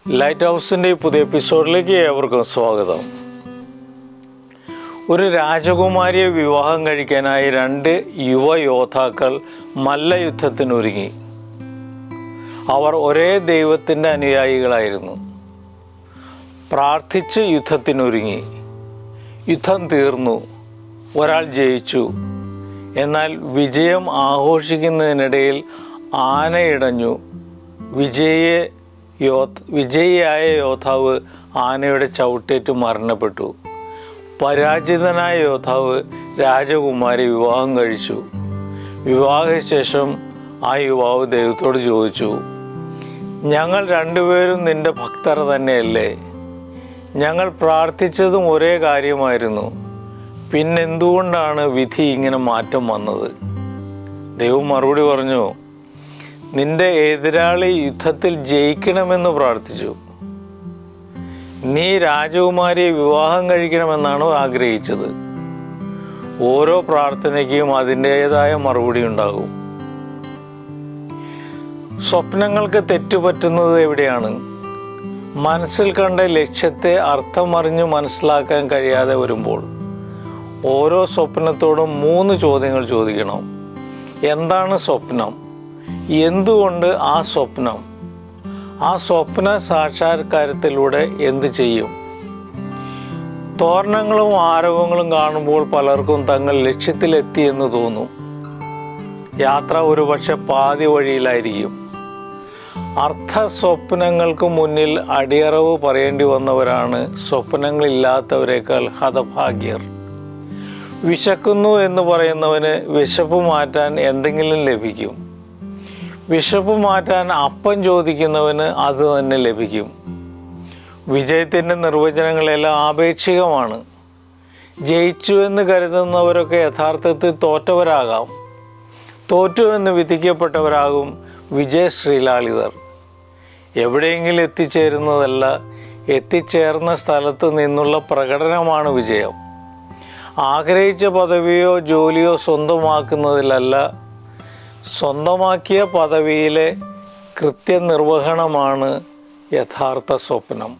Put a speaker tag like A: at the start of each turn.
A: Light ഹൗസിൻ്റെ ഈ പുതിയ എപ്പിസോഡിലേക്ക് ഏവർക്കും സ്വാഗതം. ഒരു രാജകുമാരിയെ വിവാഹം കഴിക്കാനായി 2 യുവയോദ്ധാക്കൾ മല്ലയുദ്ധത്തിനൊരുങ്ങി. അവർ ഒരേ ദൈവത്തിൻ്റെ അനുയായികളായിരുന്നു. പ്രാർത്ഥിച്ച് യുദ്ധത്തിനൊരുങ്ങി. യുദ്ധം തീർന്നു. ഒരാൾ ജയിച്ചു. എന്നാൽ വിജയം ആഘോഷിക്കുന്നതിനിടയിൽ ആനയിടഞ്ഞു. വിജയിയായ യോദ്ധാവ് ആനയുടെ ചവിട്ടേറ്റ് മരണപ്പെട്ടു. പരാജിതനായ യോദ്ധാവ് രാജകുമാരി വിവാഹം കഴിച്ചു. വിവാഹശേഷം ആ യുവാവ് ദൈവത്തോട് ചോദിച്ചു, ഞങ്ങൾ 2 പേരും നിന്റെ ഭക്തർ തന്നെയല്ലേ? ഞങ്ങൾ പ്രാർത്ഥിച്ചതും ഒരേ കാര്യമായിരുന്നു. പിന്നെന്തുകൊണ്ടാണ് വിധി ഇങ്ങനെ മാറ്റം വന്നത്? ദൈവം മറുപടി പറഞ്ഞു, നിന്റെ എതിരാളി യുദ്ധത്തിൽ ജയിക്കണമെന്ന് പ്രാർത്ഥിച്ചു. നീ രാജകുമാരിയെ വിവാഹം കഴിക്കണമെന്നാണ് ആഗ്രഹിച്ചത്. ഓരോ പ്രാർത്ഥനയ്ക്കും അതിൻ്റേതായ മറുപടി ഉണ്ടാകും. സ്വപ്നങ്ങൾക്ക് തെറ്റുപറ്റുന്നത് എവിടെയാണ്? മനസ്സിൽ കണ്ട ലക്ഷ്യത്തെ അർത്ഥം അറിഞ്ഞു മനസ്സിലാക്കാൻ കഴിയാതെ വരുമ്പോൾ. ഓരോ സ്വപ്നത്തോടും 3 ചോദ്യങ്ങൾ ചോദിക്കണം. എന്താണ് സ്വപ്നം? എന്തുകൊണ്ട് ആ സ്വപ്നം? ആ സ്വപ്ന സാക്ഷാത്കാരത്തിലൂടെ എന്ത് ചെയ്യും? തോരണങ്ങളും ആരവങ്ങളും കാണുമ്പോൾ പലർക്കും തങ്ങൾ ലക്ഷ്യത്തിലെത്തിയെന്ന് തോന്നും. യാത്ര ഒരുപക്ഷെ പാതി വഴിയിലായിരിക്കും. അർത്ഥ സ്വപ്നങ്ങൾക്ക് മുന്നിൽ അടിയറവ് പറയേണ്ടി വന്നവരാണ് സ്വപ്നങ്ങളില്ലാത്തവരെക്കാൾ ഹതഭാഗ്യർ. വിശക്കുന്നു എന്ന് പറയുന്നവന് വിശപ്പ് മാറ്റാൻ എന്തെങ്കിലും ലഭിക്കും. വിശപ്പ് മാറ്റാൻ അപ്പം ചോദിക്കുന്നവന് അത് തന്നെ ലഭിക്കും. വിജയത്തിൻ്റെ നിർവചനങ്ങളെല്ലാം ആപേക്ഷികമാണ്. ജയിച്ചു എന്ന് കരുതുന്നവരൊക്കെ യഥാർത്ഥത്തിൽ തോറ്റവരാകാം. തോറ്റു എന്ന് വിധിക്കപ്പെട്ടവരാകും വിജയശ്രീലാളിതർ. എവിടെയെങ്കിലും എത്തിച്ചേരുന്നതല്ല, എത്തിച്ചേർന്ന സ്ഥലത്ത് നിന്നുള്ള പ്രകടനമാണ് വിജയം. ആഗ്രഹിച്ച പദവിയോ ജോലിയോ സ്വന്തമാക്കുന്നതിലല്ല, സ്വന്തമാക്കിയ പദവിയിലെ കൃത്യനിർവഹണമാണ് യഥാർത്ഥ സ്വപ്നം.